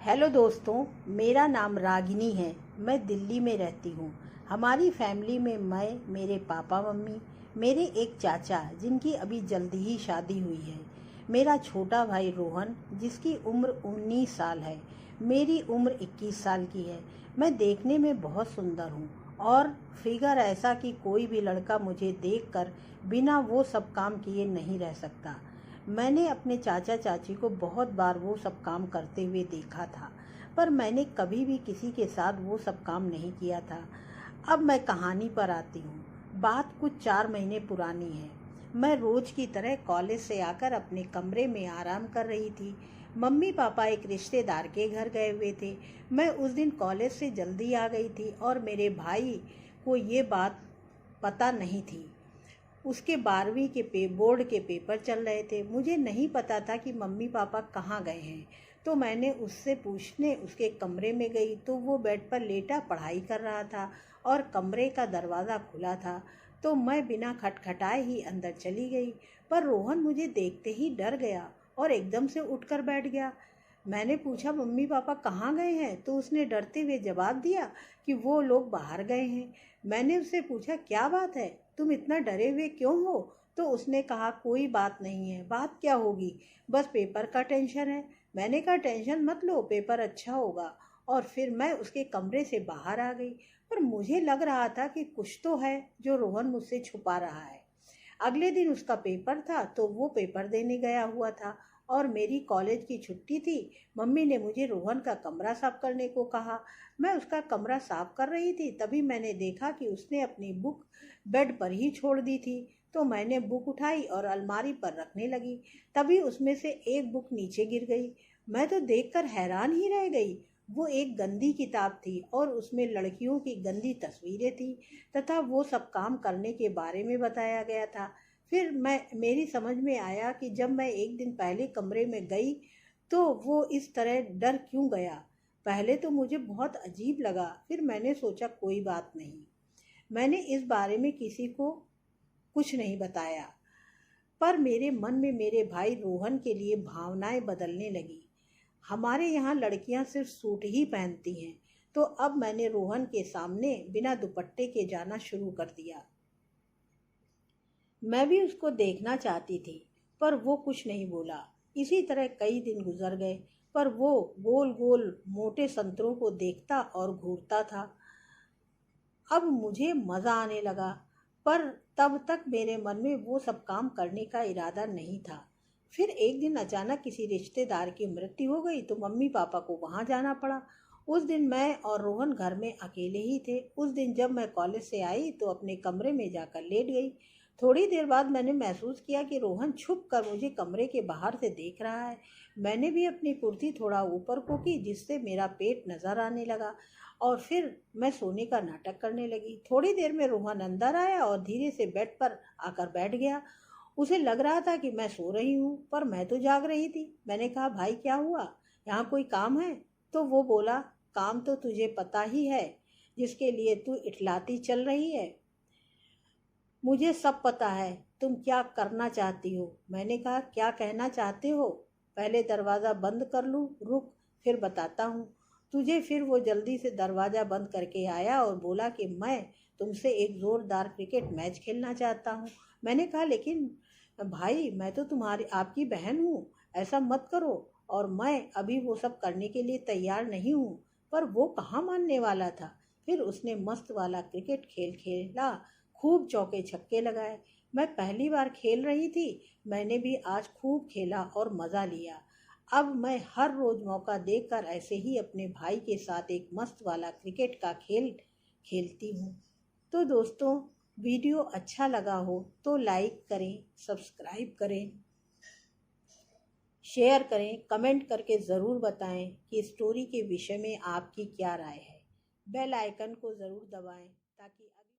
Hello दोस्तों, मेरा नाम रागिनी है। मैं दिल्ली में रहती हूँ। हमारी फैमिली में मैं, मेरे पापा मम्मी, मेरे एक चाचा जिनकी अभी जल्दी ही शादी हुई है, मेरा छोटा भाई रोहन जिसकी उम्र 19 साल है, मेरी उम्र 21 साल की है। मैं देखने में बहुत सुंदर हूँ और फिगर ऐसा कि कोई भी लड़का मुझे देखकर बिना वो सब काम किए नहीं रह सकता। मैंने अपने चाचा चाची को बहुत बार वो सब काम करते हुए देखा था, पर मैंने कभी भी किसी के साथ वो सब काम नहीं किया था। अब मैं कहानी पर आती हूँ। बात कुछ 4 महीने पुरानी है। मैं रोज की तरह कॉलेज से आकर अपने कमरे में आराम कर रही थी। मम्मी पापा एक रिश्तेदार के घर गए हुए थे। मैं उस दिन कॉलेज से जल्दी आ गई थी और मेरे भाई को ये बात पता नहीं थी। उसके 12वीं के बोर्ड के पेपर चल रहे थे। मुझे नहीं पता था कि मम्मी पापा कहाँ गए हैं, तो मैंने उससे पूछने उसके कमरे में गई तो वो बेड पर लेटा पढ़ाई कर रहा था और कमरे का दरवाज़ा खुला था। तो मैं बिना खटखटाए ही अंदर चली गई, पर रोहन मुझे देखते ही डर गया और एकदम से उठकर बैठ गया। मैंने पूछा, मम्मी पापा कहाँ गए हैं? तो उसने डरते हुए जवाब दिया कि वो लोग बाहर गए हैं। मैंने उससे पूछा, क्या बात है, तुम इतना डरे हुए क्यों हो? तो उसने कहा, कोई बात नहीं है। बात क्या होगी, बस पेपर का टेंशन है। मैंने कहा, टेंशन मत लो, पेपर अच्छा होगा। और फिर मैं उसके कमरे से बाहर आ गई, पर मुझे लग रहा था कि कुछ तो है जो रोहन मुझसे छुपा रहा है। अगले दिन उसका पेपर था तो वो पेपर देने गया हुआ था और मेरी कॉलेज की छुट्टी थी। मम्मी ने मुझे रोहन का कमरा साफ करने को कहा। मैं उसका कमरा साफ कर रही थी, तभी मैंने देखा कि उसने अपनी बुक बेड पर ही छोड़ दी थी। तो मैंने बुक उठाई और अलमारी पर रखने लगी, तभी उसमें से एक बुक नीचे गिर गई। मैं तो देखकर हैरान ही रह गई। वो एक गंदी किताब थी और उसमें लड़कियों की गंदी तस्वीरें थी तथा वो सब काम करने के बारे में बताया गया था। फिर मेरी समझ में आया कि जब मैं एक दिन पहले कमरे में गई तो वो इस तरह डर क्यों गया। पहले तो मुझे बहुत अजीब लगा, फिर मैंने सोचा कोई बात नहीं। मैंने इस बारे में किसी को कुछ नहीं बताया, पर मेरे मन में मेरे भाई रोहन के लिए भावनाएं बदलने लगी। हमारे यहाँ लड़कियां सिर्फ सूट ही पहनती हैं, तो अब मैंने रोहन के सामने बिना दुपट्टे के जाना शुरू कर दिया। मैं भी उसको देखना चाहती थी, पर वो कुछ नहीं बोला। इसी तरह कई दिन गुजर गए, पर वो गोल गोल मोटे संतरों को देखता और घूरता था। अब मुझे मज़ा आने लगा, पर तब तक मेरे मन में वो सब काम करने का इरादा नहीं था। फिर एक दिन अचानक किसी रिश्तेदार की मृत्यु हो गई तो मम्मी पापा को वहाँ जाना पड़ा। उस दिन मैं और रोहन घर में अकेले ही थे। उस दिन जब मैं कॉलेज से आई तो अपने कमरे में जाकर लेट गई। थोड़ी देर बाद मैंने महसूस किया कि रोहन छुप कर मुझे कमरे के बाहर से देख रहा है। मैंने भी अपनी कुर्ती थोड़ा ऊपर को की, जिससे मेरा पेट नजर आने लगा और फिर मैं सोने का नाटक करने लगी। थोड़ी देर में रोहन अंदर आया और धीरे से बेड पर आकर बैठ गया। उसे लग रहा था कि मैं सो रही हूँ, पर मैं तो जाग रही थी। मैंने कहा, भाई क्या हुआ, यहाँ कोई काम है? तो वो बोला, काम तो तुझे पता ही है, जिसके लिए तू इठलाती चल रही है। मुझे सब पता है, तुम क्या करना चाहती हो। मैंने कहा, क्या कहना चाहते हो? पहले दरवाज़ा बंद कर लूँ, रुक, फिर बताता हूँ तुझे। फिर वो जल्दी से दरवाज़ा बंद करके आया और बोला कि मैं तुमसे एक ज़ोरदार क्रिकेट मैच खेलना चाहता हूँ। मैंने कहा, लेकिन भाई मैं तो तुम्हारी आपकी बहन हूँ, ऐसा मत करो, और मैं अभी वो सब करने के लिए तैयार नहीं हूँ। पर वो कहाँ मानने वाला था। फिर उसने मस्त वाला क्रिकेट खेल खेला, खूब चौके छक्के लगाए। मैं पहली बार खेल रही थी, मैंने भी आज खूब खेला और मज़ा लिया। अब मैं हर रोज़ मौका देखकर ऐसे ही अपने भाई के साथ एक मस्त वाला क्रिकेट का खेल खेलती हूँ। तो दोस्तों, वीडियो अच्छा लगा हो तो लाइक करें, सब्सक्राइब करें, शेयर करें, कमेंट करके ज़रूर बताएं कि स्टोरी के विषय में आपकी क्या राय है। बेल आइकन को ज़रूर दबाएं ताकि